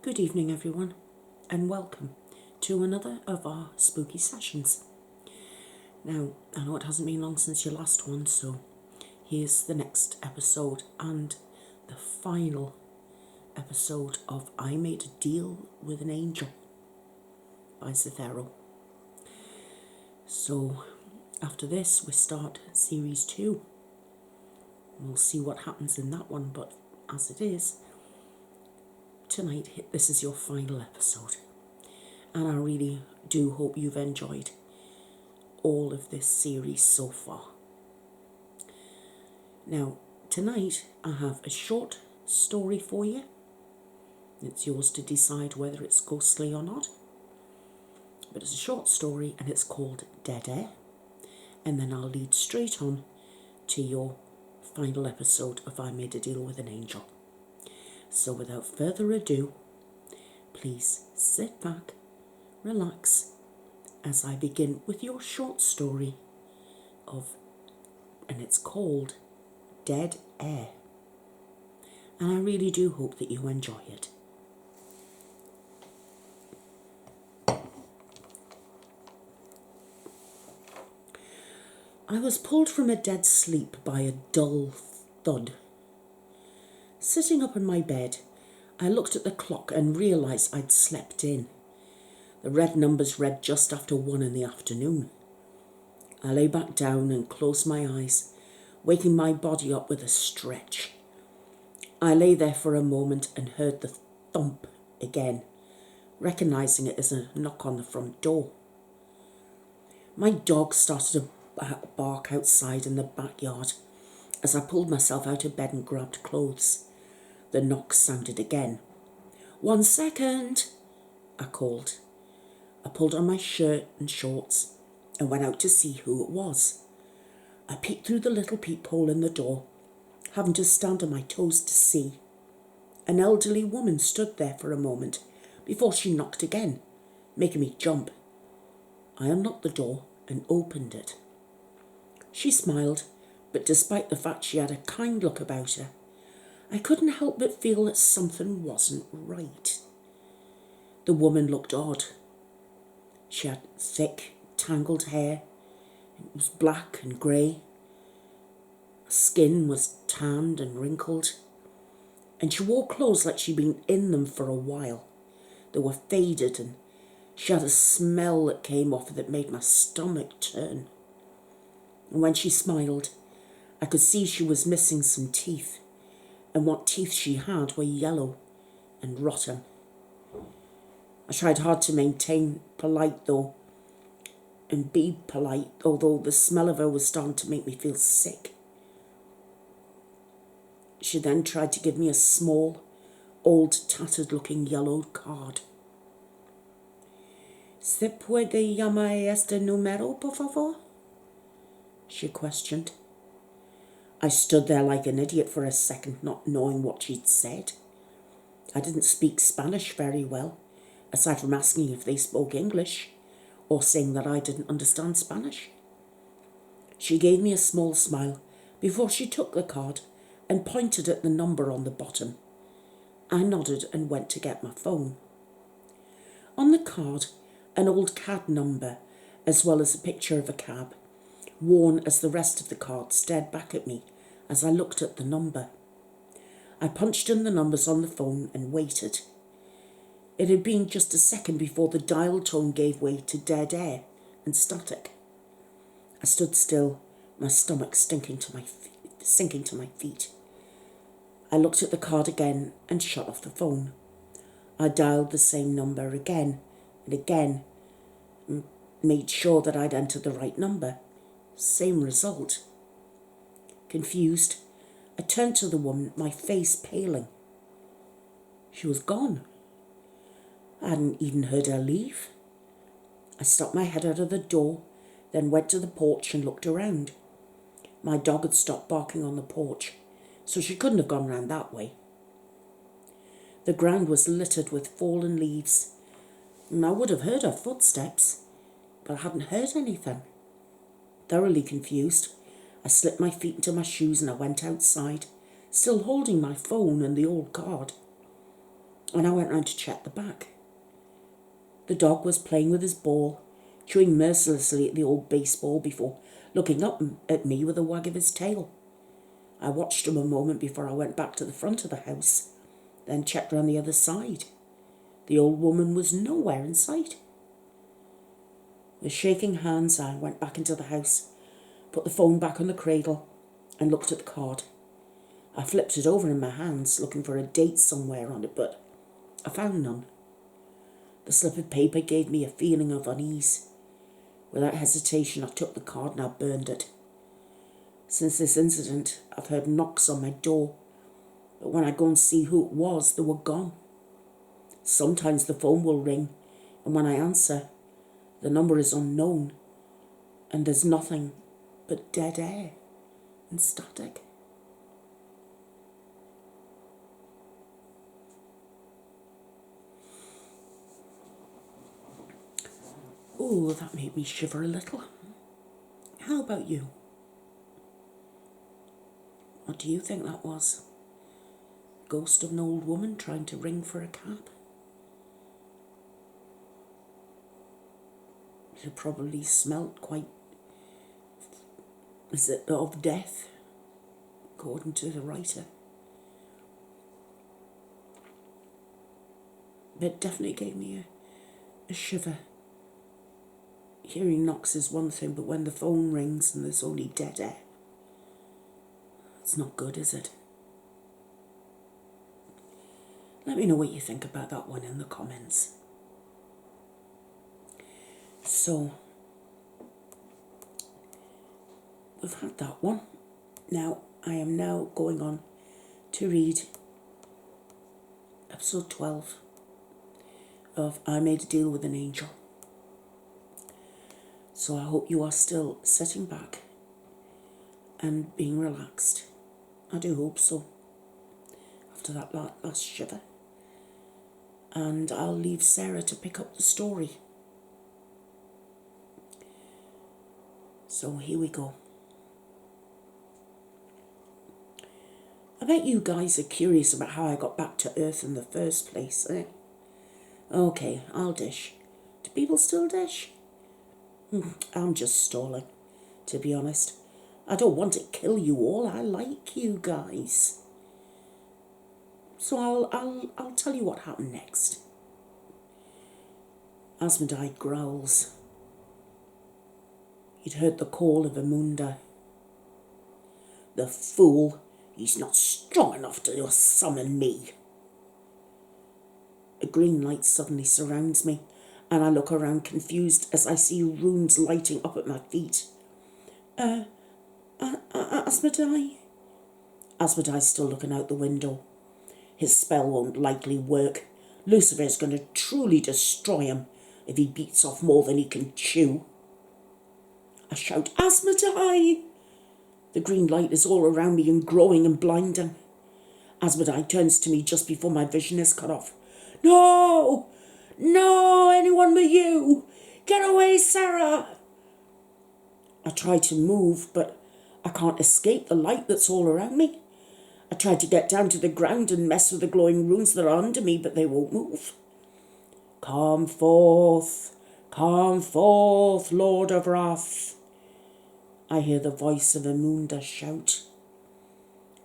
Good evening, everyone, and welcome to another of our spooky sessions. Now, I know it hasn't been long since your last one, so here's the next episode and the final episode of I Made a Deal with an Angel by Cythero. So, after this, we start series 2. We'll see what happens in that one, but as it is, tonight, this is your final episode. And I really do hope you've enjoyed all of this series so far. Now, tonight I have a short story for you. It's yours to decide whether it's ghostly or not. But it's a short story and it's called Dead Air. And then I'll lead straight on to your final episode of I Made a Deal with an Angel. So without further ado, please sit back, relax, as I begin with your short story and it's called Dead Air. And I really do hope that you enjoy it. I was pulled from a dead sleep by a dull thud. Sitting up in my bed, I looked at the clock and realised I'd slept in. The red numbers read just after 1 in the afternoon. I lay back down and closed my eyes, waking my body up with a stretch. I lay there for a moment and heard the thump again, recognising it as a knock on the front door. My dog started to bark outside in the backyard as I pulled myself out of bed and grabbed clothes. The knock sounded again. 1 second, I called. I pulled on my shirt and shorts and went out to see who it was. I peeked through the little peephole in the door, having to stand on my toes to see. An elderly woman stood there for a moment before she knocked again, making me jump. I unlocked the door and opened it. She smiled, but despite the fact she had a kind look about her, I couldn't help but feel that something wasn't right. The woman looked odd. She had thick, tangled hair. It was black and grey. Her skin was tanned and wrinkled. And she wore clothes like she'd been in them for a while. They were faded and she had a smell that came off her that made my stomach turn. And when she smiled, I could see she was missing some teeth. And what teeth she had were yellow and rotten. I tried hard to maintain polite though, and be polite, although the smell of her was starting to make me feel sick. She then tried to give me a small, old, tattered-looking yellow card. ¿Se puede llamar este número, por favor? She questioned. I stood there like an idiot for a second, not knowing what she'd said. I didn't speak Spanish very well, aside from asking if they spoke English, or saying that I didn't understand Spanish. She gave me a small smile before she took the card and pointed at the number on the bottom. I nodded and went to get my phone. On the card, an old cab number, as well as a picture of a cab, worn as the rest of the card, stared back at me as I looked at the number. I punched in the numbers on the phone and waited. It had been just a second before the dial tone gave way to dead air and static. I stood still, my stomach sinking to my feet. I looked at the card again and shut off the phone. I dialed the same number again and again and made sure that I'd entered the right number. Same result. Confused, I turned to the woman, my face paling. She was gone. I hadn't even heard her leave. I stuck my head out of the door, then went to the porch and looked around. My dog had stopped barking on the porch, so she couldn't have gone round that way. The ground was littered with fallen leaves, and I would have heard her footsteps, but I hadn't heard anything. Thoroughly confused, I slipped my feet into my shoes and I went outside, still holding my phone and the old card. and I went round to check the back. The dog was playing with his ball, chewing mercilessly at the old baseball before looking up at me with a wag of his tail. I watched him a moment before I went back to the front of the house, then checked round the other side. The old woman was nowhere in sight. With shaking hands, I went back into the house, put the phone back on the cradle, and looked at the card. I flipped it over in my hands, looking for a date somewhere on it, but I found none. The slip of paper gave me a feeling of unease. Without hesitation, I took the card and I burned it. Since this incident, I've heard knocks on my door, but when I go and see who it was, they were gone. Sometimes the phone will ring, and when I answer, the number is unknown, and there's nothing but dead air and static. Oh, that made me shiver a little. How about you? What do you think that was? Ghost of an old woman trying to ring for a cab? It probably smelt quite, is it of death, according to the writer. But it definitely gave me a shiver. Hearing knocks is one thing, but when the phone rings and there's only dead air, it's not good, is it? Let me know what you think about that one in the comments. So, we've had that one. Now, I am now going on to read episode 12 of I Made a Deal with an Angel. So I hope you are still sitting back and being relaxed. I do hope so, after that last shiver. And I'll leave Sarah to pick up the story. So here we go. I bet you guys are curious about how I got back to Earth in the first place, eh? Okay, I'll dish. Do people still dish? I'm just stalling, to be honest. I don't want to kill you all. I like you guys. So I'll tell you what happened next. Asmodai growls. He'd heard the call of Amunda. The fool. He's not strong enough to summon me. A green light suddenly surrounds me, and I look around confused as I see runes lighting up at my feet. Asmodai? Asmodai's still looking out the window. His spell won't likely work. Lucifer's going to truly destroy him if he beats off more than he can chew. I shout, Asmodai! The green light is all around me and growing and blinding. Asmodai turns to me just before my vision is cut off. No! No, anyone but you! Get away, Sarah! I try to move, but I can't escape the light that's all around me. I try to get down to the ground and mess with the glowing runes that are under me, but they won't move. Come forth, Lord of Wrath. I hear the voice of Amunda shout.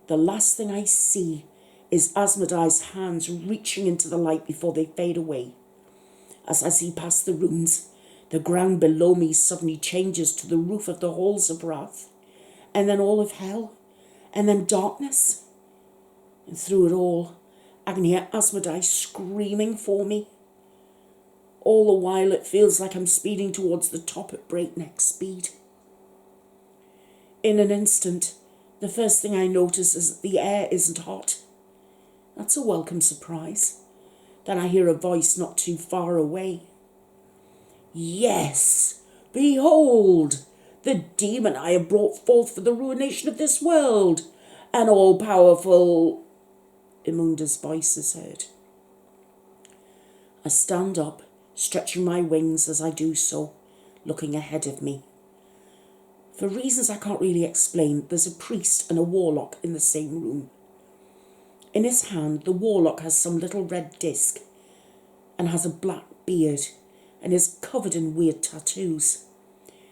The last thing I see is Asmodai's hands reaching into the light before they fade away. As I see past the runes, the ground below me suddenly changes to the roof of the halls of Wrath, and then all of hell, and then darkness. And through it all, I can hear Asmodai screaming for me. All the while it feels like I'm speeding towards the top at breakneck speed. In an instant, the first thing I notice is that the air isn't hot. That's a welcome surprise. Then I hear a voice not too far away. Yes, behold, the demon I have brought forth for the ruination of this world. An all-powerful... Amunda's voice is heard. I stand up, stretching my wings as I do so, looking ahead of me. For reasons I can't really explain, there's a priest and a warlock in the same room. In his hand, the warlock has some little red disc and has a black beard and is covered in weird tattoos.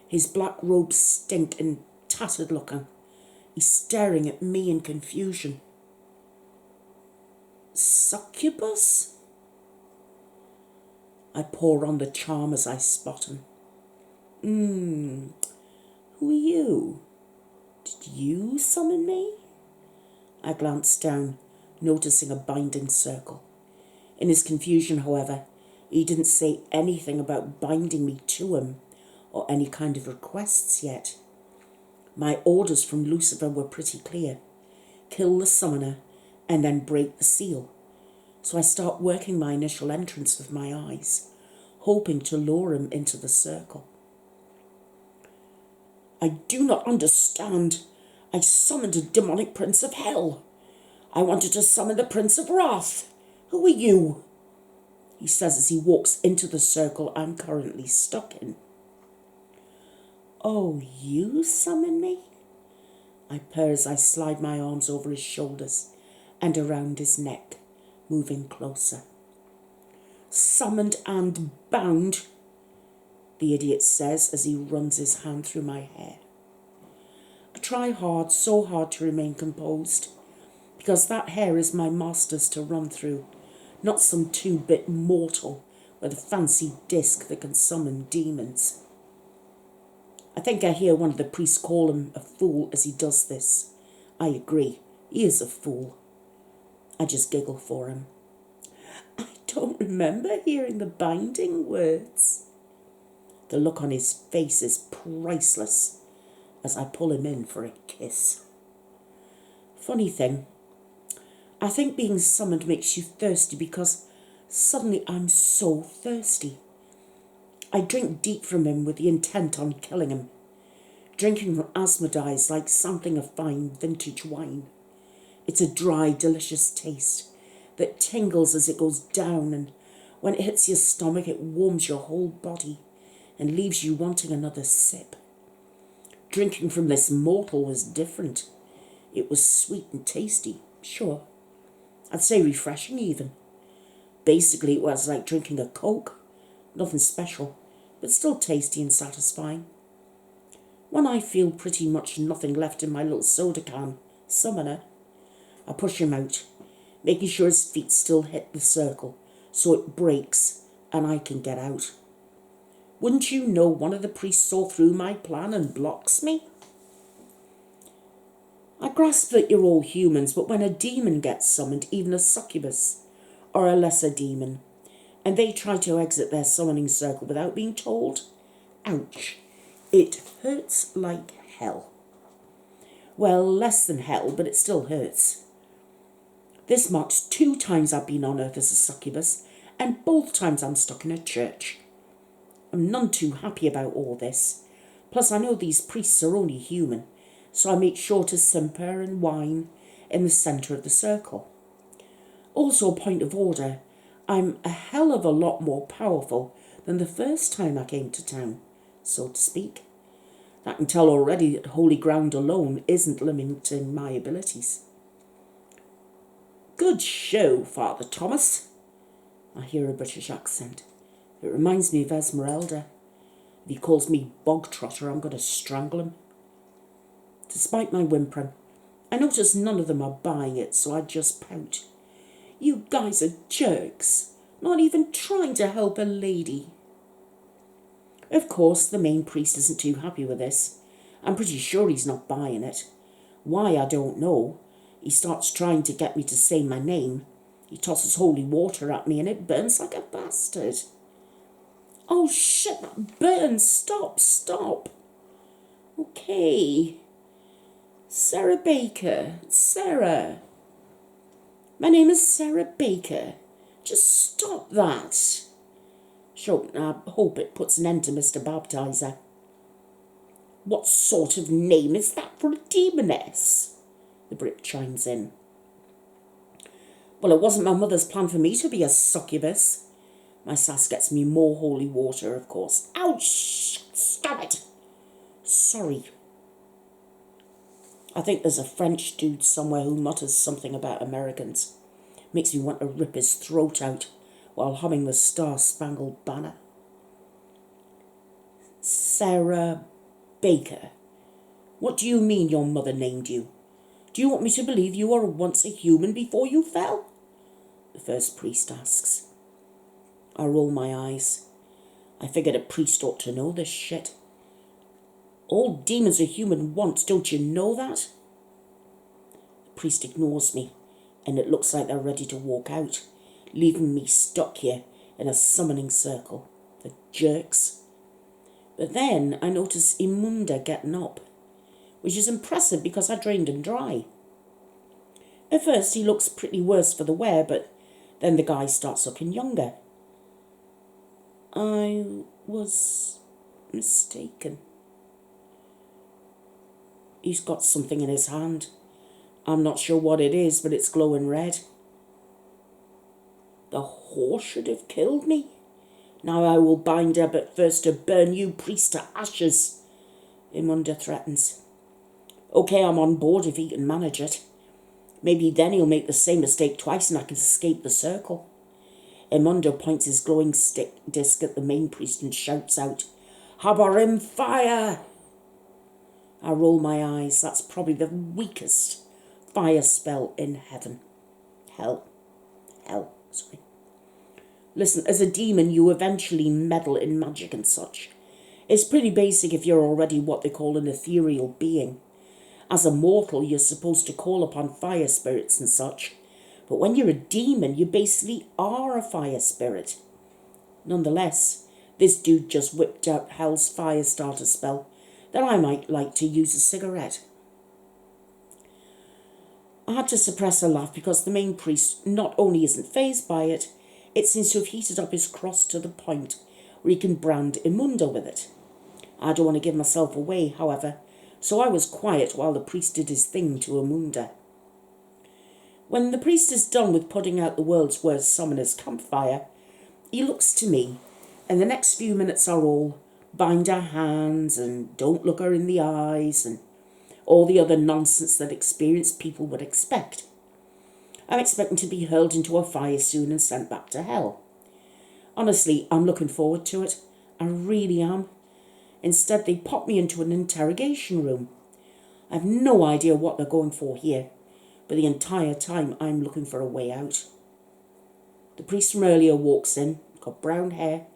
His black robes stink and tattered looking. He's staring at me in confusion. Succubus? I pour on the charm as I spot him. Who are you? Did you summon me? I glanced down, noticing a binding circle. In his confusion, however, he didn't say anything about binding me to him or any kind of requests yet. My orders from Lucifer were pretty clear. Kill the summoner and then break the seal. So I start working my initial entrance with my eyes, hoping to lure him into the circle. I do not understand. I summoned a demonic prince of hell. I wanted to summon the Prince of Wrath. Who are you? He says as he walks into the circle I'm currently stuck in. Oh, you summon me? I purr as I slide my arms over his shoulders and around his neck, moving closer. Summoned and bound, the idiot says as he runs his hand through my hair. I try hard, so hard to remain composed, because that hair is my master's to run through, not some two-bit mortal with a fancy disc that can summon demons. I think I hear one of the priests call him a fool as he does this. I agree, he is a fool. I just giggle for him. I don't remember hearing the binding words. The look on his face is priceless as I pull him in for a kiss. Funny thing, I think being summoned makes you thirsty because suddenly I'm so thirsty. I drink deep from him with the intent on killing him. Drinking from Asmodai is like sampling a fine vintage wine. It's a dry, delicious taste that tingles as it goes down, and when it hits your stomach it warms your whole body and leaves you wanting another sip. Drinking from this mortal was different. It was sweet and tasty, sure. I'd say refreshing even. Basically it was like drinking a Coke. Nothing special, but still tasty and satisfying. When I feel pretty much nothing left in my little soda can, summoner, I push him out, making sure his feet still hit the circle so it breaks and I can get out. Wouldn't you know one of the priests saw through my plan and blocks me? I grasp that you're all humans, but when a demon gets summoned, even a succubus or a lesser demon, and they try to exit their summoning circle without being told, ouch, it hurts like hell. Well, less than hell, but it still hurts. This marks 2 times I've been on Earth as a succubus, and both times I'm stuck in a church. I'm none too happy about all this. Plus I know these priests are only human, so I make sure to simper and whine in the centre of the circle. Also, a point of order, I'm a hell of a lot more powerful than the first time I came to town, so to speak. I can tell already that holy ground alone isn't limiting my abilities. Good show, Father Thomas. I hear a British accent. It reminds me of Esmeralda. If he calls me bog trotter, I'm going to strangle him. Despite my whimpering, I notice none of them are buying it, so I just pout. You guys are jerks, not even trying to help a lady. Of course, the main priest isn't too happy with this. I'm pretty sure he's not buying it. Why, I don't know. He starts trying to get me to say my name. He tosses holy water at me and it burns like a bastard. Oh shit, that burns. Stop. Okay. Sarah Baker. Sarah. My name is Sarah Baker. Just stop that. Sure, I hope it puts an end to Mr. Baptizer. What sort of name is that for a demoness? The Brit chimes in. Well, it wasn't my mother's plan for me to be a succubus. My sass gets me more holy water, of course. Ouch! Stop it! Sorry. I think there's a French dude somewhere who mutters something about Americans. Makes me want to rip his throat out while humming the Star-Spangled Banner. Sarah Baker. What do you mean your mother named you? Do you want me to believe you were once a human before you fell? The first priest asks. I roll my eyes. I figured a priest ought to know this shit. All demons are human once, don't you know that? The priest ignores me, and it looks like they're ready to walk out, leaving me stuck here in a summoning circle. The jerks. But then I notice Imunda getting up, which is impressive because I drained him dry. At first he looks pretty worse for the wear, but then the guy starts looking younger. I was mistaken. He's got something in his hand. I'm not sure what it is, but it's glowing red. The whore should have killed me. Now I will bind her, but first to burn you, priest, to ashes. Imunda threatens. Okay, I'm on board if he can manage it. Maybe then he'll make the same mistake twice and I can escape the circle. Imunda points his glowing disc at the main priest and shouts out, Habarim, fire! I roll my eyes. That's probably the weakest fire spell in heaven. Hell, sorry. Listen, as a demon, you eventually meddle in magic and such. It's pretty basic if you're already what they call an ethereal being. As a mortal, you're supposed to call upon fire spirits and such. But when you're a demon, you basically are a fire spirit. Nonetheless, this dude just whipped out Hell's fire starter spell that I might like to use a cigarette. I had to suppress a laugh because the main priest not only isn't fazed by it, it seems to have heated up his cross to the point where he can brand Imunda with it. I don't want to give myself away, however, so I was quiet while the priest did his thing to Imunda. When the priest is done with putting out the world's worst summoner's campfire, he looks to me, and the next few minutes are all bind our hands and don't look her in the eyes and all the other nonsense that experienced people would expect. I'm expecting to be hurled into a fire soon and sent back to hell. Honestly, I'm looking forward to it. I really am. Instead, they pop me into an interrogation room. I've no idea what they're going for here, but the entire time I'm looking for a way out. The priest from earlier walks in, got brown hair,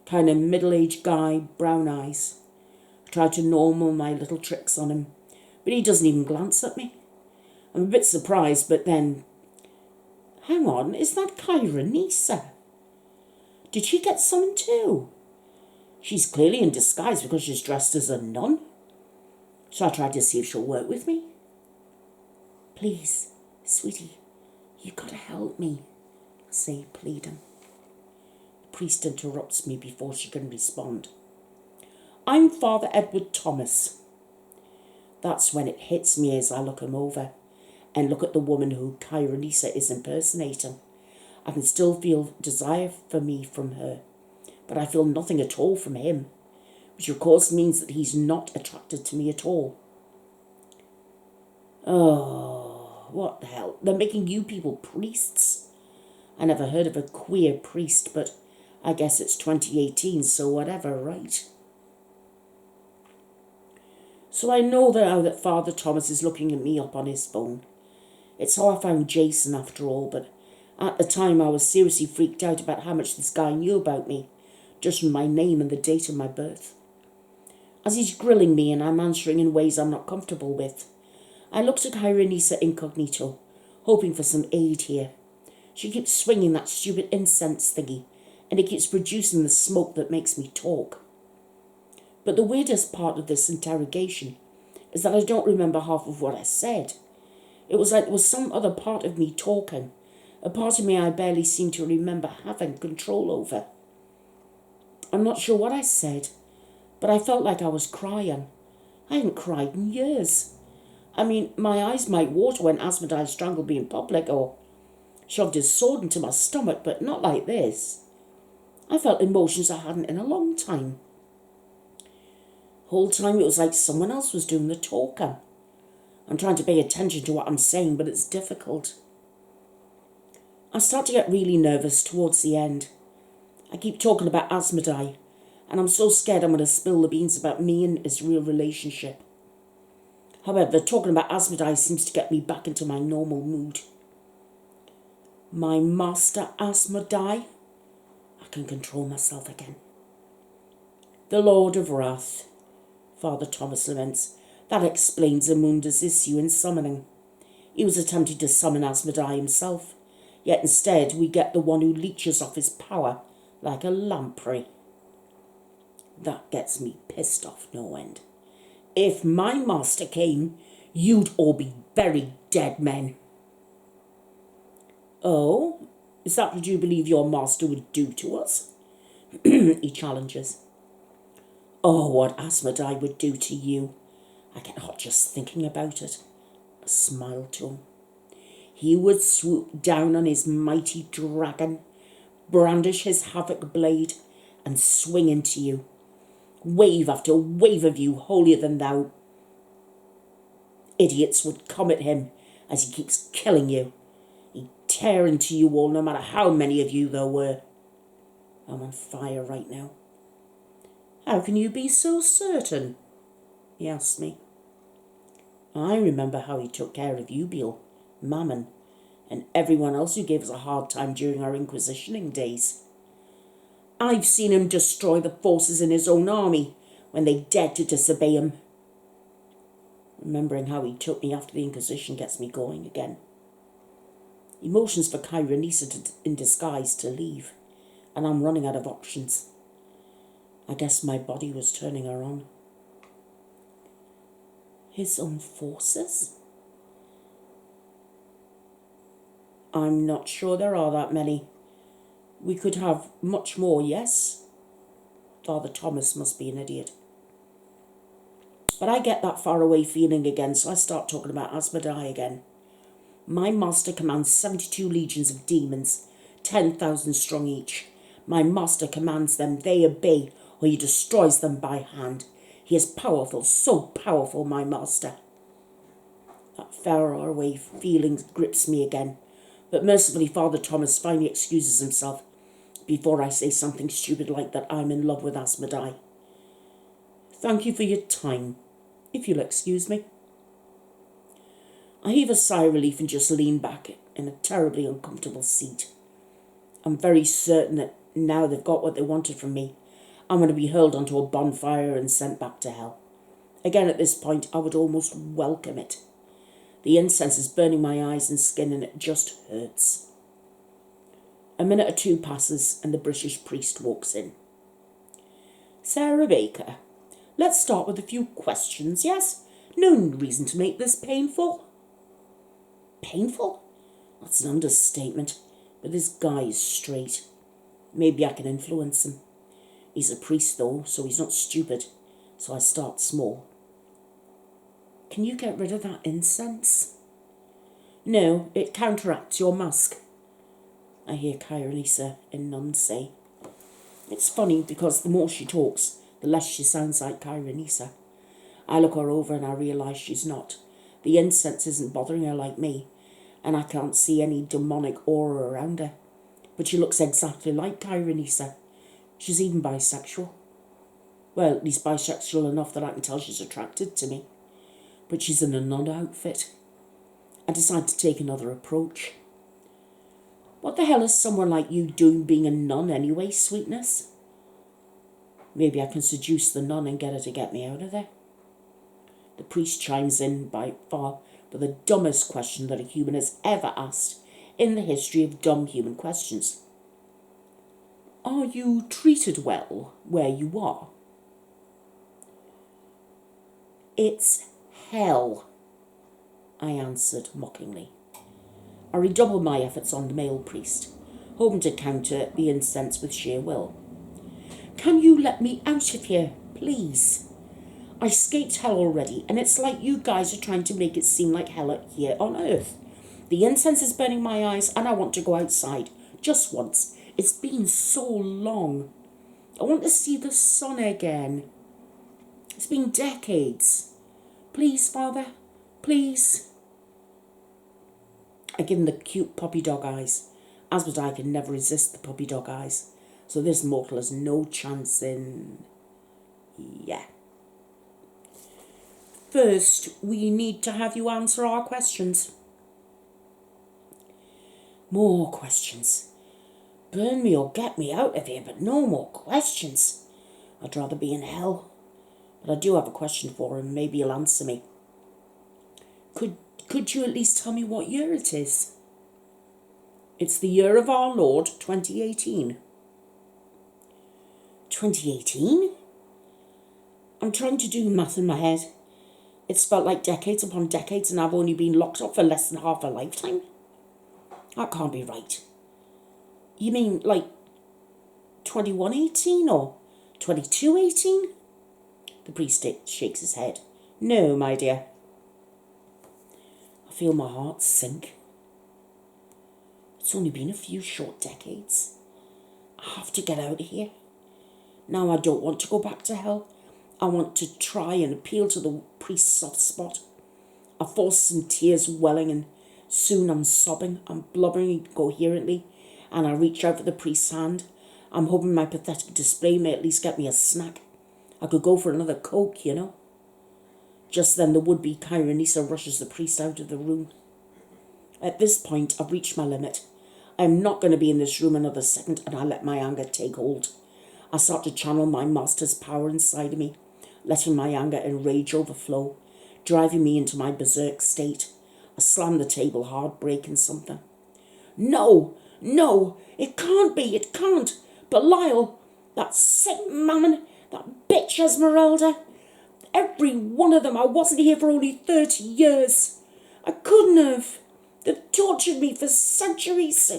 kind of middle-aged guy, brown eyes. I try to normal my little tricks on him, but he doesn't even glance at me. I'm a bit surprised, but then, hang on, is that Kyra Nisa? Did she get summoned too? She's clearly in disguise because she's dressed as a nun. So I tried to see if she'll work with me. Please, sweetie, you gotta help me, I say, pleading. The priest interrupts me before she can respond. I'm Father Edward Thomas. That's when it hits me as I look him over and look at the woman who Kyra Nisa is impersonating. I can still feel desire for me from her, but I feel nothing at all from him, which of course means that he's not attracted to me at all. Oh, what the hell? They're making you people priests? I never heard of a queer priest, but I guess it's 2018, so whatever, right? So I know now that Father Thomas is looking at me up on his phone. It's how I found Jason after all, but at the time I was seriously freaked out about how much this guy knew about me, just from my name and the date of my birth. As he's grilling me and I'm answering in ways I'm not comfortable with, I looked at Kyra Nisa incognito, hoping for some aid here. She keeps swinging that stupid incense thingy, and it keeps producing the smoke that makes me talk. But the weirdest part of this interrogation is that I don't remember half of what I said. It was like there was some other part of me talking, a part of me I barely seem to remember having control over. I'm not sure what I said, but I felt like I was crying. I hadn't cried in years. I mean, my eyes might water when Asmodai strangled me in public or shoved his sword into my stomach, but not like this. I felt emotions I hadn't in a long time. The whole time it was like someone else was doing the talking. I'm trying to pay attention to what I'm saying, but it's difficult. I start to get really nervous towards the end. I keep talking about Asmodai, and I'm so scared I'm going to spill the beans about me and his real relationship. However, talking about Asmodai seems to get me back into my normal mood. My master Asmodai? I can control myself again. The Lord of Wrath, Father Thomas laments. That explains Amunda's issue in summoning. He was attempting to summon Asmodai himself, yet instead we get the one who leeches off his power like a lamprey. That gets me pissed off no end. If my master came, you'd all be buried dead men. Oh, is that what you believe your master would do to us? He challenges. Oh, what Asmodai would do to you. I get hot just thinking about it. I smile to him. He would swoop down on his mighty dragon, brandish his havoc blade, and swing into you. Wave after wave of you, holier than thou. Idiots would come at him as he keeps killing you. He'd tear into you all, no matter how many of you there were. I'm on fire right now. How can you be so certain? He asked me. I remember how he took care of Ubiel, Mammon, and everyone else who gave us a hard time during our inquisitioning days. I've seen him destroy the forces in his own army when they dared to disobey him. Remembering how he took me after the Inquisition gets me going again. He motions for Kyrenisa in disguise to leave, and I'm running out of options. I guess my body was turning her on. His own forces? I'm not sure there are that many. We could have much more, yes? Father Thomas must be an idiot. But I get that faraway feeling again, so I start talking about Asmodai again. My master commands 72 legions of demons, 10,000 strong each. My master commands them, they obey, or he destroys them by hand. He is powerful, so powerful, my master. That faraway feeling grips me again, but mercifully Father Thomas finally excuses himself before I say something stupid like that I'm in love with Asmodai. Thank you for your time, if you'll excuse me. I heave a sigh of relief and just lean back in a terribly uncomfortable seat. I'm very certain that now they've got what they wanted from me, I'm going to be hurled onto a bonfire and sent back to hell. Again, at this point, I would almost welcome it. The incense is burning my eyes and skin, and it just hurts. A minute or two passes, and the British priest walks in. Sarah Baker, let's start with a few questions, yes? No reason to make this painful. Painful? That's an understatement, but this guy is straight. Maybe I can influence him. He's a priest, though, so he's not stupid, so I start small. Can you get rid of that incense? No, it counteracts your musk, I hear Kyrenisa in Nun say. It's funny because the more she talks, the less she sounds like Kyrenisa. I look her over and I realise she's not. The incense isn't bothering her like me, and I can't see any demonic aura around her. But she looks exactly like Kyrenisa. She's even bisexual. Well, at least bisexual enough that I can tell she's attracted to me. But she's in a nun outfit. I decide to take another approach. What the hell is someone like you doing being a nun anyway, sweetness? Maybe I can seduce the nun and get her to get me out of there. The priest chimes in by far with the dumbest question that a human has ever asked in the history of dumb human questions. Are you treated well where you are? It's hell, I answered mockingly. I redoubled my efforts on the male priest, hoping to counter the incense with sheer will. Can you let me out of here, please? I escaped hell already, and it's like you guys are trying to make it seem like hell here on earth. The incense is burning my eyes, and I want to go outside, just once. It's been so long. I want to see the sun again. It's been decades. Please, Father, Please. I give him the cute puppy dog eyes. Asmodai can never resist the puppy dog eyes. So this mortal has no chance in... yeah. First, we need to have you answer our questions. More questions. Burn me or get me out of here, but no more questions. I'd rather be in hell. But I do have a question for him. Maybe he'll answer me. Could you at least tell me what year it is? It's the year of our Lord, 2018. 2018? I'm trying to do math in my head. It's felt like decades upon decades and I've only been locked up for less than half a lifetime. That can't be right. You mean like 2118 or 2218? The priest shakes his head. No, my dear. I feel my heart sink. It's only been a few short decades. I have to get out of here. Now I don't want to go back to hell. I want to try and appeal to the priest's soft spot. I force some tears welling and soon I'm sobbing. I'm blubbering incoherently and I reach out for the priest's hand. I'm hoping my pathetic display may at least get me a snack. I could go for another Coke, you know. Just then the would-be Chironisa rushes the priest out of the room. At this point, I've reached my limit. I am not going to be in this room another second and I let my anger take hold. I start to channel my master's power inside of me, letting my anger and rage overflow, driving me into my berserk state. I slam the table hard, breaking something. No, it can't be, it can't. Belial, that sick mammon, that bitch Esmeralda, every one of them. I wasn't here for only 30 years. I couldn't have. They've tortured me for centuries.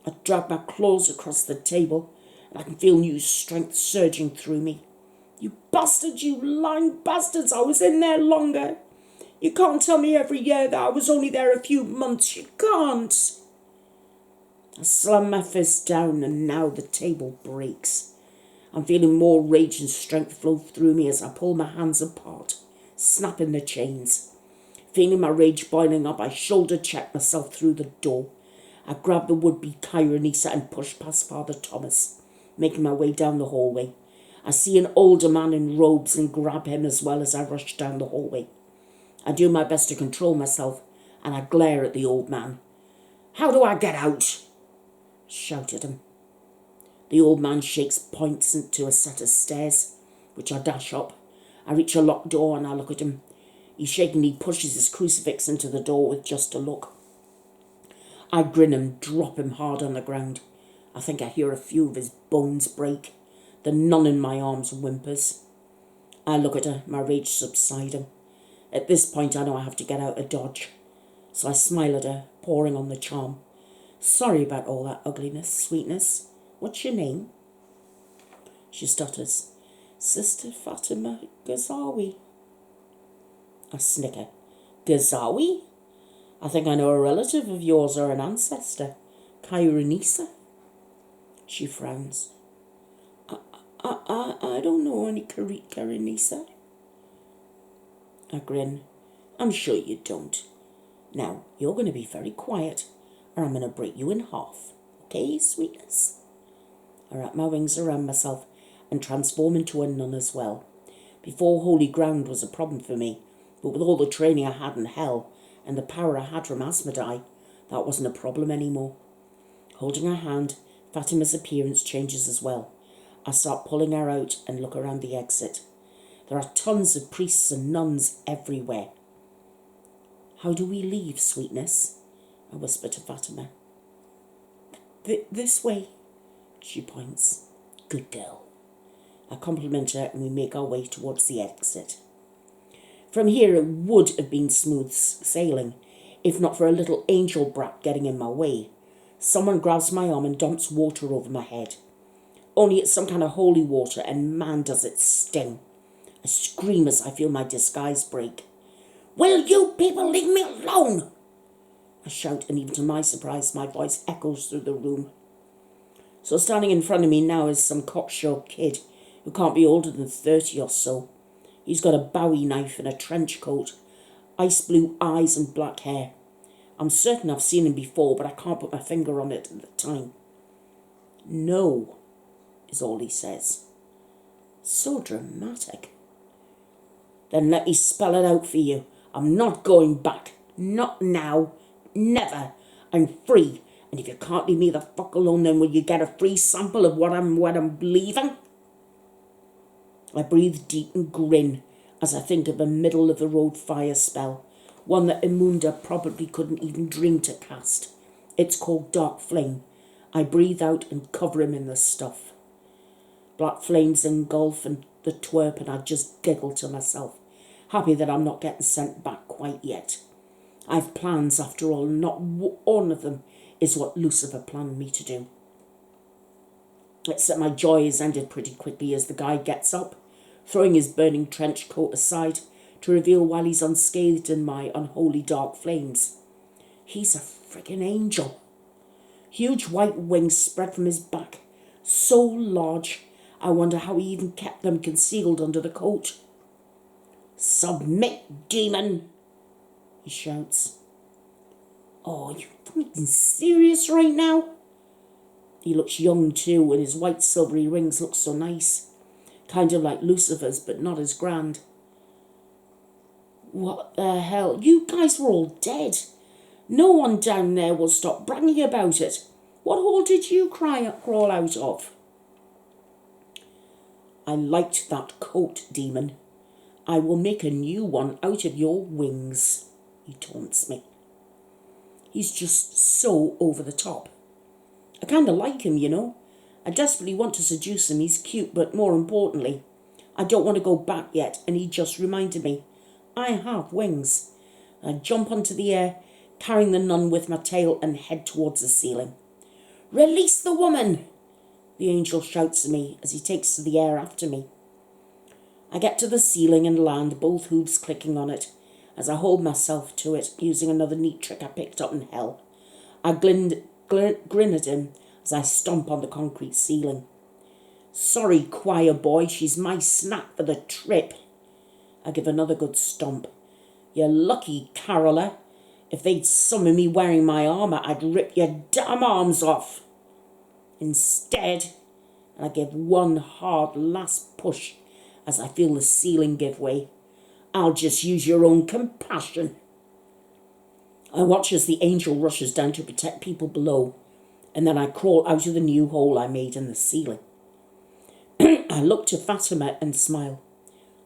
I drag my claws across the table and I can feel new strength surging through me. You bastards, you lying bastards, I was in there longer. You can't tell me every year that I was only there a few months. You can't. I slam my fist down and now the table breaks. I'm feeling more rage and strength flow through me as I pull my hands apart, snapping the chains. Feeling my rage boiling up, I shoulder check myself through the door. I grab the would-be Chironisa and push past Father Thomas, making my way down the hallway. I see an older man in robes and grab him as well as I rush down the hallway. I do my best to control myself and I glare at the old man. How do I get out? Shout at him. The old man shakes, points to a set of stairs, which I dash up. I reach a locked door and I look at him. He shakingly pushes his crucifix into the door with just a look. I grin and drop him hard on the ground. I think I hear a few of his bones break. The nun in my arms whimpers. I look at her, my rage subsiding. At this point I know I have to get out of Dodge. So I smile at her, pouring on the charm. Sorry about all that ugliness, sweetness. What's your name? She stutters. Sister Fatima Ghazawi. I snicker. Ghazawi? I think I know a relative of yours or an ancestor. Chironisa? She frowns. I don't know any Chironisa. I grin. I'm sure you don't. Now, you're going to be very quiet or I'm going to break you in half. Okay, sweetness? I wrap my wings around myself and transform into a nun as well. Before holy ground was a problem for me, but with all the training I had in hell and the power I had from Asmodai, that wasn't a problem anymore. Holding her hand, Fatima's appearance changes as well. I start pulling her out and look around the exit. There are tons of priests and nuns everywhere. How do we leave, sweetness? I whisper to Fatima. This way, she points. Good girl. I compliment her and we make our way towards the exit. From here it would have been smooth sailing, if not for a little angel brat getting in my way. Someone grabs my arm and dumps water over my head. Only it's some kind of holy water and man does it sting. I scream as I feel my disguise break. Will you people leave me alone? I shout, and even to my surprise my voice echoes through the room. So standing in front of me now is some cocksure kid who can't be older than 30 or so. He's got a Bowie knife and a trench coat, ice blue eyes and black hair. I'm certain I've seen him before, but I can't put my finger on it at the time. No, is all he says. So dramatic. Then let me spell it out for you. I'm not going back. Not now. Never. I'm free. And if you can't leave me the fuck alone, then will you get a free sample of what I'm leaving? I breathe deep and grin as I think of a middle-of-the-road fire spell, one that Imunda probably couldn't even dream to cast. It's called Dark Flame. I breathe out and cover him in the stuff. Black flames engulf and the twerp, and I just giggle to myself, happy that I'm not getting sent back quite yet. I've plans, after all, and not one of them is what Lucifer planned me to do. Except my joy is ended pretty quickly as the guy gets up, throwing his burning trench coat aside to reveal while he's unscathed in my unholy dark flames. He's a friggin' angel. Huge white wings spread from his back, so large I wonder how he even kept them concealed under the coat. "Submit, demon!" he shouts. "Oh, are you fucking serious right now?" He looks young too, and his white silvery rings look so nice. Kind of like Lucifer's, but not as grand. What the hell? You guys were all dead. No one down there will stop bragging about it. What hole did you crawl out of? "I liked that coat, demon. I will make a new one out of your wings," he taunts me. He's just so over the top. I kind of like him, you know. I desperately want to seduce him. He's cute, but more importantly, I don't want to go back yet, and he just reminded me, I have wings. I jump onto the air, carrying the nun with my tail, and head towards the ceiling. "Release the woman!" the angel shouts to me as he takes to the air after me. I get to the ceiling and land, both hooves clicking on it, as I hold myself to it, using another neat trick I picked up in hell. I grin at him as I stomp on the concrete ceiling. "Sorry, choir boy, she's my snack for the trip." I give another good stomp. "You're lucky, caroller. If they'd summon me wearing my armour, I'd rip your damn arms off. Instead, I give one hard last push as I feel the ceiling give way. "I'll just use your own compassion." I watch as the angel rushes down to protect people below, and then I crawl out of the new hole I made in the ceiling. I look to Fatima and smile.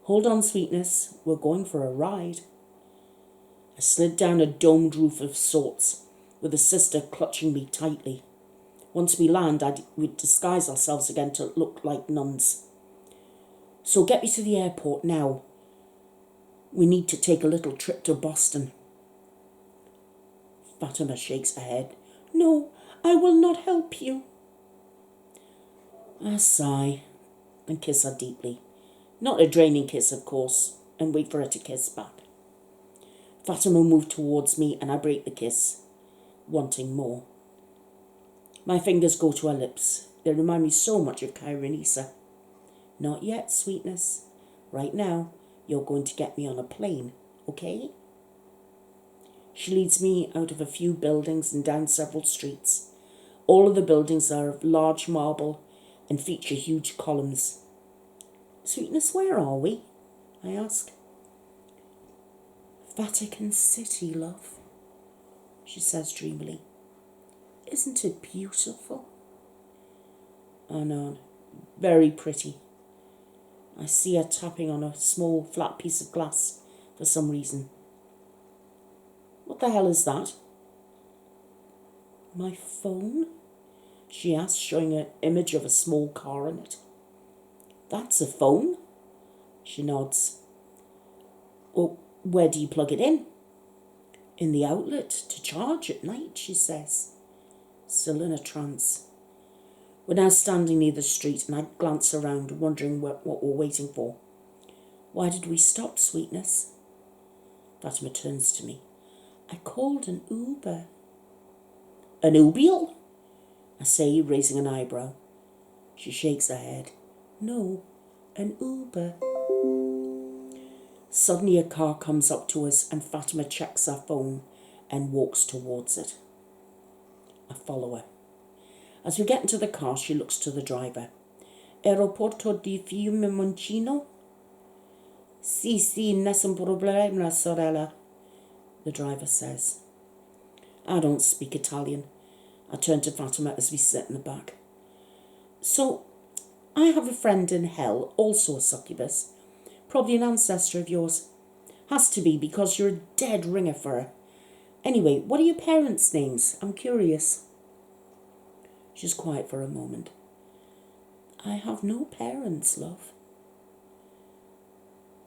"Hold on, sweetness, we're going for a ride." I slid down a domed roof of sorts, with the sister clutching me tightly. Once we land, we'd disguise ourselves again to look like nuns. "So get me to the airport now. We need to take a little trip to Boston." Fatima shakes her head. "No, I will not help you." I sigh and kiss her deeply. Not a draining kiss, of course, and wait for her to kiss back. Fatima moved towards me and I break the kiss, wanting more. My fingers go to her lips. They remind me so much of Kaironisa. "Not yet, sweetness. Right now, you're going to get me on a plane, okay?" She leads me out of a few buildings and down several streets. All of the buildings are of large marble and feature huge columns. "Sweetness, where are we?" I ask. "Vatican City, love," she says dreamily. "Isn't it beautiful?" I nod. "Very pretty." I see her tapping on a small flat piece of glass for some reason. "What the hell is that?" "My phone?" she asks, showing an image of a small car on it. "That's a phone?" She nods. "Well, where do you plug it in?" "In the outlet to charge at night," she says, still in a trance. We're now standing near the street and I glance around, wondering what we're waiting for. "Why did we stop, sweetness?" Fatima turns to me. "I called an Uber." "An Ubiel?" I say, raising an eyebrow. She shakes her head. "No, an Uber." Suddenly a car comes up to us and Fatima checks her phone and walks towards it. I follow her. As we get into the car, she looks to the driver. Aeroporto di Fiumemoncino? Sì, sì, nessun problema, sorella, the driver says. I don't speak Italian. I turn to Fatima as we sit in the back. So, I have a friend in hell, also a succubus. Probably an ancestor of yours. Has to be because you're a dead ringer for her. Anyway, what are your parents' names? I'm curious. She's quiet for a moment. I have no parents, love.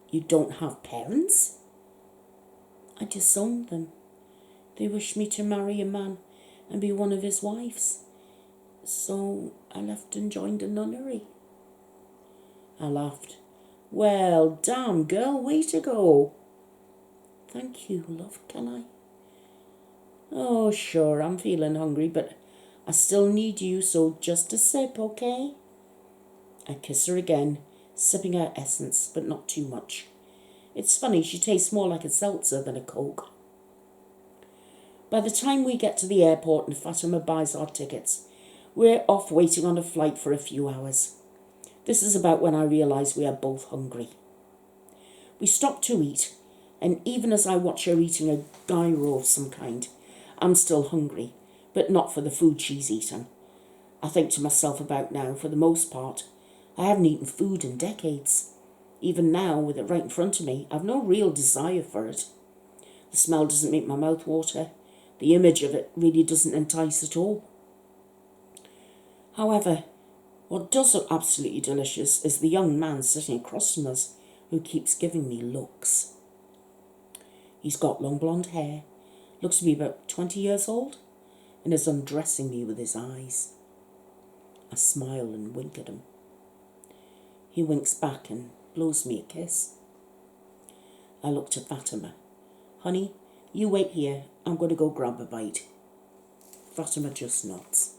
You don't have parents? I disowned them. They wished me to marry a man and be one of his wives. So I left and joined a nunnery. I laughed. Well, damn, girl, way to go. Thank you, love, can I? Oh, sure, I'm feeling hungry, but I still need you, so just a sip, okay? I kiss her again, sipping her essence, but not too much. It's funny, she tastes more like a seltzer than a Coke. By the time we get to the airport and Fatima buys our tickets, we're off waiting on a flight for a few hours. This is about when I realise we are both hungry. We stop to eat, and even as I watch her eating a gyro of some kind, I'm still hungry, but not for the food she's eaten. I think to myself about now, for the most part, I haven't eaten food in decades. Even now, with it right in front of me, I've no real desire for it. The smell doesn't make my mouth water. The image of it really doesn't entice at all. However, what does look absolutely delicious is the young man sitting across from us who keeps giving me looks. He's got long blonde hair, looks to be about 20 years old, and is undressing me with his eyes. I smile and wink at him. He winks back and blows me a kiss. I look to Fatima. Honey, you wait here. I'm going to go grab a bite. Fatima just nods.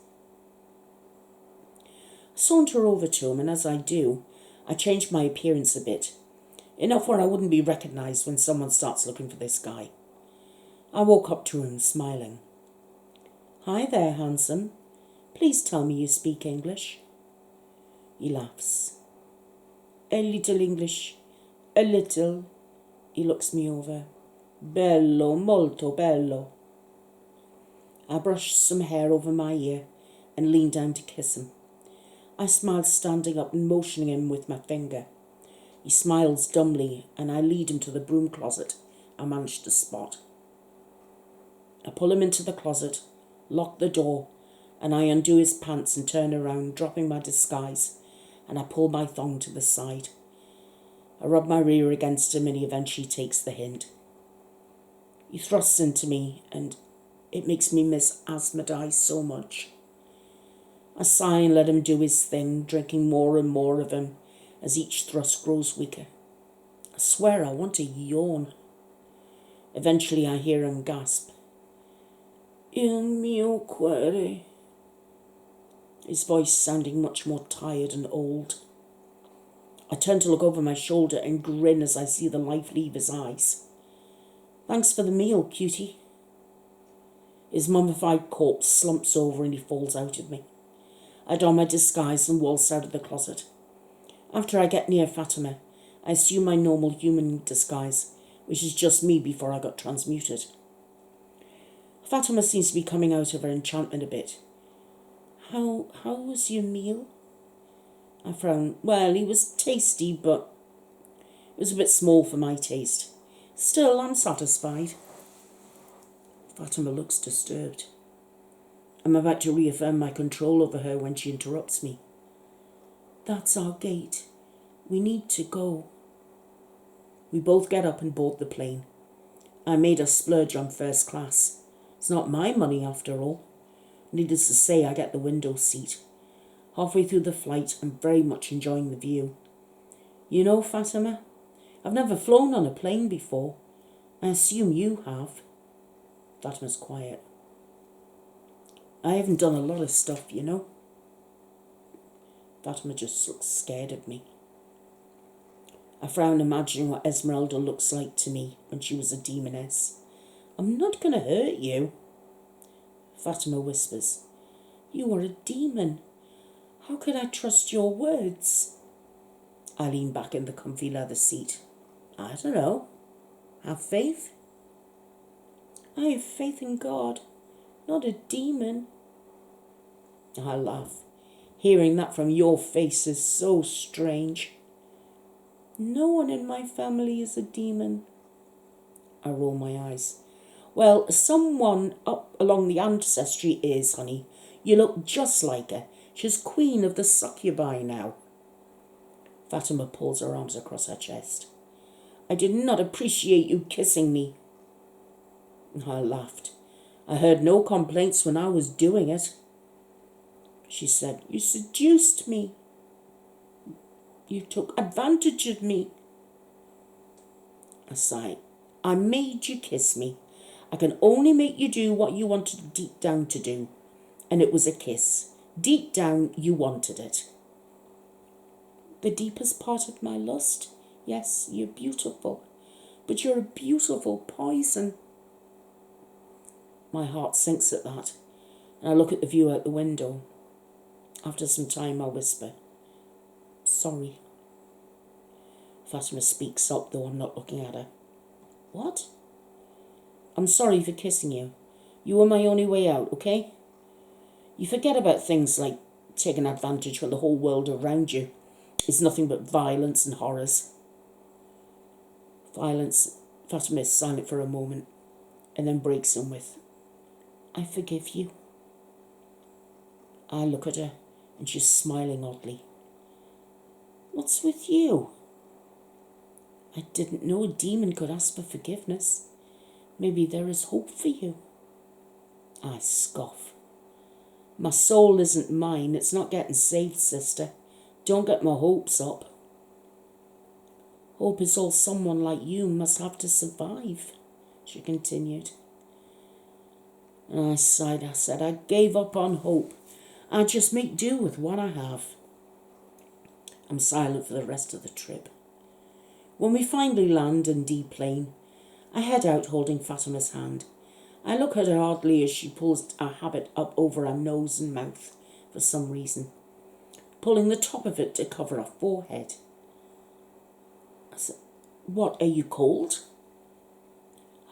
I saunter over to him, and as I do, I change my appearance a bit. Enough where I wouldn't be recognised when someone starts looking for this guy. I walk up to him, smiling. Hi there, handsome. Please tell me you speak English. He laughs. A little English. A little. He looks me over. Bello, molto bello. I brush some hair over my ear and lean down to kiss him. I smile, standing up and motioning him with my finger. He smiles dumbly, and I lead him to the broom closet I managed to spot. I pull him into the closet, lock the door, and I undo his pants and turn around, dropping my disguise, and I pull my thong to the side. I rub my rear against him, and he eventually takes the hint. He thrusts into me, and it makes me miss Asmodai so much. I sigh and let him do his thing, drinking more and more of him as each thrust grows weaker. I swear I want to yawn. Eventually I hear him gasp. Il mio cuore. His voice sounding much more tired and old. I turn to look over my shoulder and grin as I see the life leave his eyes. Thanks for the meal, cutie. His mummified corpse slumps over and he falls out of me. I don my disguise and waltz out of the closet. After I get near Fatima, I assume my normal human disguise, which is just me before I got transmuted. Fatima seems to be coming out of her enchantment a bit. How was your meal? I frown. Well, he was tasty, but it was a bit small for my taste. Still, I'm satisfied. Fatima looks disturbed. I'm about to reaffirm my control over her when she interrupts me. That's our gate. We need to go. We both get up and board the plane. I made a splurge on first class. It's not my money after all. Needless to say, I get the window seat. Halfway through the flight, I'm very much enjoying the view. You know, Fatima, I've never flown on a plane before. I assume you have. Fatima's quiet. I haven't done a lot of stuff, you know. Fatima just looks scared of me. I frown imagining what Esmeralda looks like to me when she was a demoness. I'm not going to hurt you. Fatima whispers, you are a demon. How could I trust your words? I lean back in the comfy leather seat. I don't know. Have faith? I have faith in God, not a demon. I laugh. Hearing that from your face is so strange. No one in my family is a demon. I roll my eyes. Well, someone up along the ancestry is, honey. You look just like her. She's queen of the succubi now. Fatima pulls her arms across her chest. I did not appreciate you kissing me. I laughed. I heard no complaints when I was doing it. She said, you seduced me. You took advantage of me. I sighed. I made you kiss me. I can only make you do what you wanted deep down to do. And it was a kiss. Deep down, you wanted it. The deepest part of my lust? Yes, you're beautiful. But you're a beautiful poison. My heart sinks at that, and I look at the view out the window. After some time, I whisper, sorry. Fatima speaks up, though I'm not looking at her. What? I'm sorry for kissing you. You were my only way out, okay? You forget about things like taking advantage when the whole world around you is nothing but violence and horrors. Fatima is silent for a moment and then breaks in with, I forgive you. I look at her and she's smiling oddly. What's with you? I didn't know a demon could ask for forgiveness. Maybe there is hope for you. I scoff. My soul isn't mine. It's not getting saved, sister. Don't get my hopes up. Hope is all someone like you must have to survive, she continued. And I sighed. I said, I gave up on hope. I just make do with what I have. I'm silent for the rest of the trip. When we finally land and deplane, I head out holding Fatima's hand. I look at her oddly as she pulls a habit up over her nose and mouth for some reason, pulling the top of it to cover her forehead. I said, what, are you cold?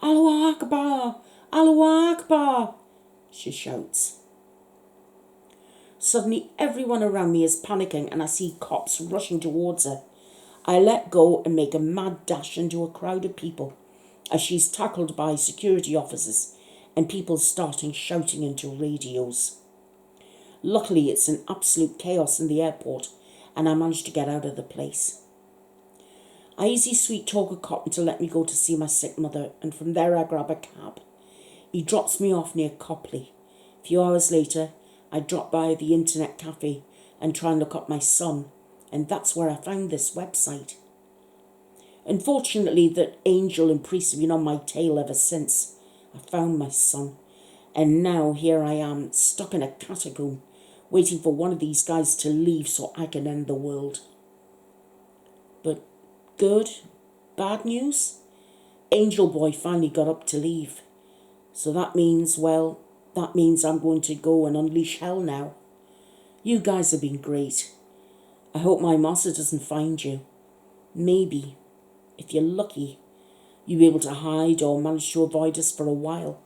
Allahu Akbar! Allahu Akbar! She shouts. Suddenly everyone around me is panicking and I see cops rushing towards her. I let go and make a mad dash into a crowd of people as she's tackled by security officers and people starting shouting into radios. Luckily, it's an absolute chaos in the airport and I managed to get out of the place. I easy sweet talk a cop to let me go to see my sick mother, and from there I grab a cab. He drops me off near Copley. A few hours later, I drop by the internet cafe and try and look up my son, and that's where I found this website. Unfortunately, that angel and priest have been on my tail ever since. I found my son, and now here I am, stuck in a catacomb, waiting for one of these guys to leave so I can end the world. But good, bad news? Angel Boy finally got up to leave. So that means I'm going to go and unleash hell now. You guys have been great. I hope my master doesn't find you. Maybe, if you're lucky, you'll be able to hide or manage to avoid us for a while.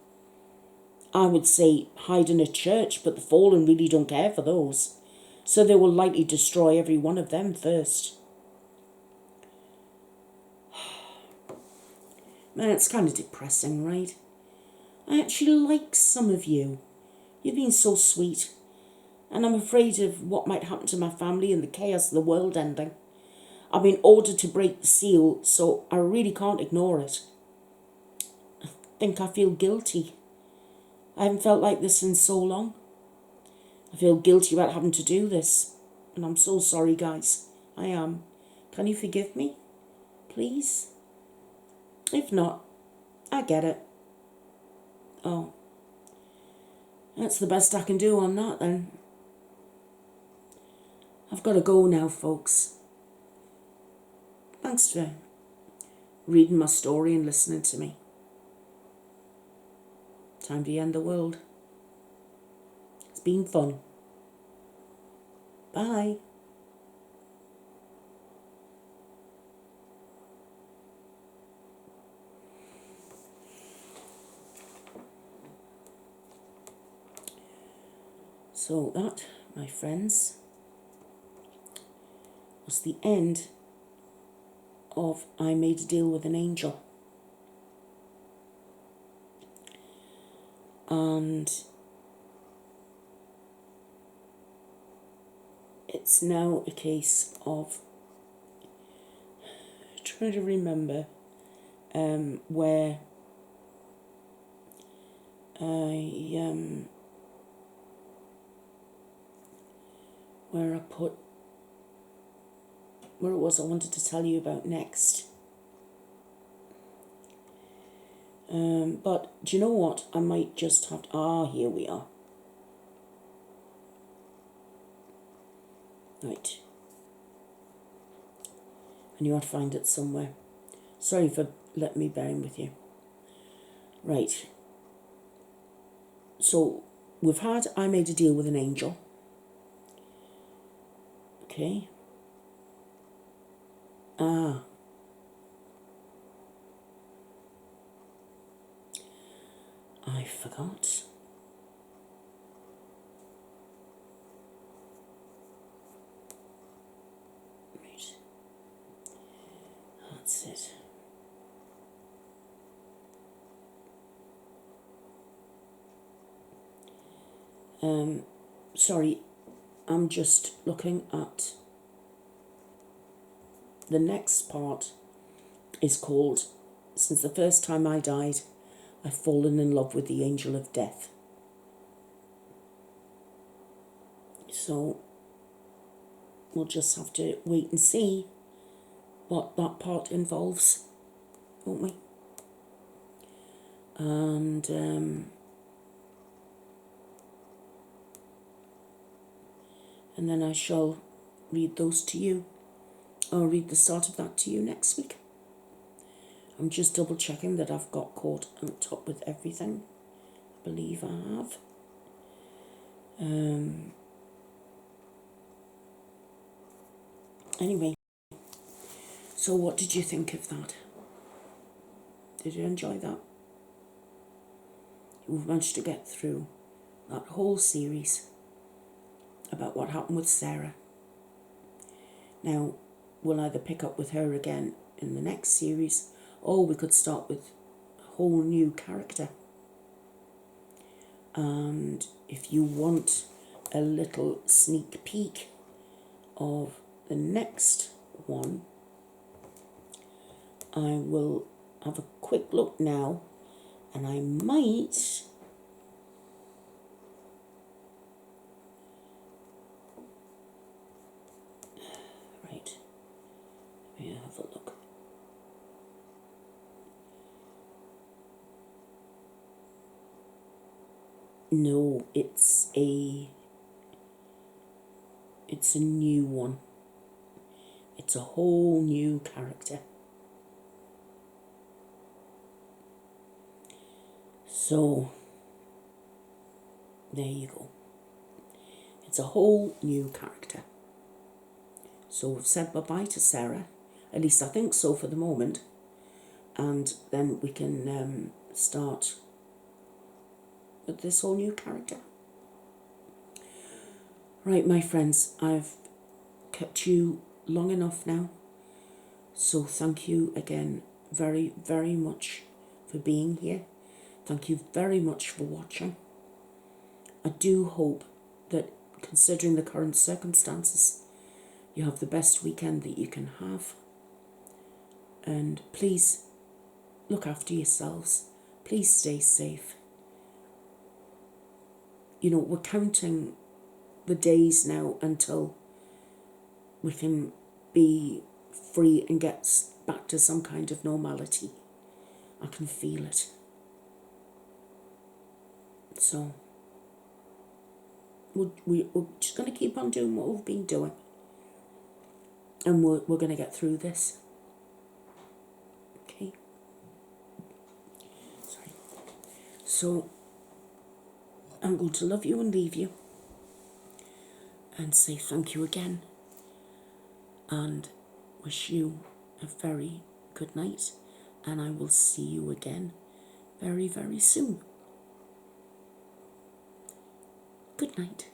I would say hide in a church, but the fallen really don't care for those, so they will likely destroy every one of them first. Man, it's kind of depressing, right? I actually like some of you. You've been so sweet. And I'm afraid of what might happen to my family and the chaos of the world ending. I've been ordered to break the seal, so I really can't ignore it. I think I feel guilty. I haven't felt like this in so long. I feel guilty about having to do this. And I'm so sorry, guys. I am. Can you forgive me? Please? If not, I get it. Oh. That's the best I can do on that, then. I've got to go now, folks. Thanks for reading my story and listening to me. Time to end the world. It's been fun. Bye. So that, my friends, was the end of I Made a Deal with an Angel. And it's now a case of trying to remember where I put where it was I wanted to tell you about next. But do you know what? I might just have to, here we are. Right. I knew I'd find it somewhere. Sorry for letting me bear in with you. Right. So we've had I Made a Deal with an Angel. Okay. I forgot. Right. That's it. Sorry, I'm just looking at the next part is called Since the First Time I Died, I've Fallen in Love with the Angel of Death. So we'll just have to wait and see what that part involves, won't we? And then I shall read those to you. I'll read the start of that to you next week. I'm just double checking that I've got caught on top with everything. I believe I have. Anyway, so what did you think of that? Did you enjoy that? We've managed to get through that whole series about what happened with Sarah. Now, we'll either pick up with her again in the next series, or we could start with a whole new character. And if you want a little sneak peek of the next one, I will have a quick look now, and I might right, let me have a look. No, it's a new one. It's a whole new character. So, there you go. It's a whole new character. So we've said bye-bye to Sarah. At least I think so for the moment. And then we can start with this whole new character. Right, my friends, I've kept you long enough now. So thank you again very, very much for being here. Thank you very much for watching. I do hope that, considering the current circumstances, you have the best weekend that you can have. And please look after yourselves. Please stay safe. You know, we're counting the days now until we can be free and get back to some kind of normality. I can feel it. So we're just going to keep on doing what we've been doing. And we're going to get through this. So I'm going to love you and leave you and say thank you again and wish you a very good night, and I will see you again very, very soon. Good night.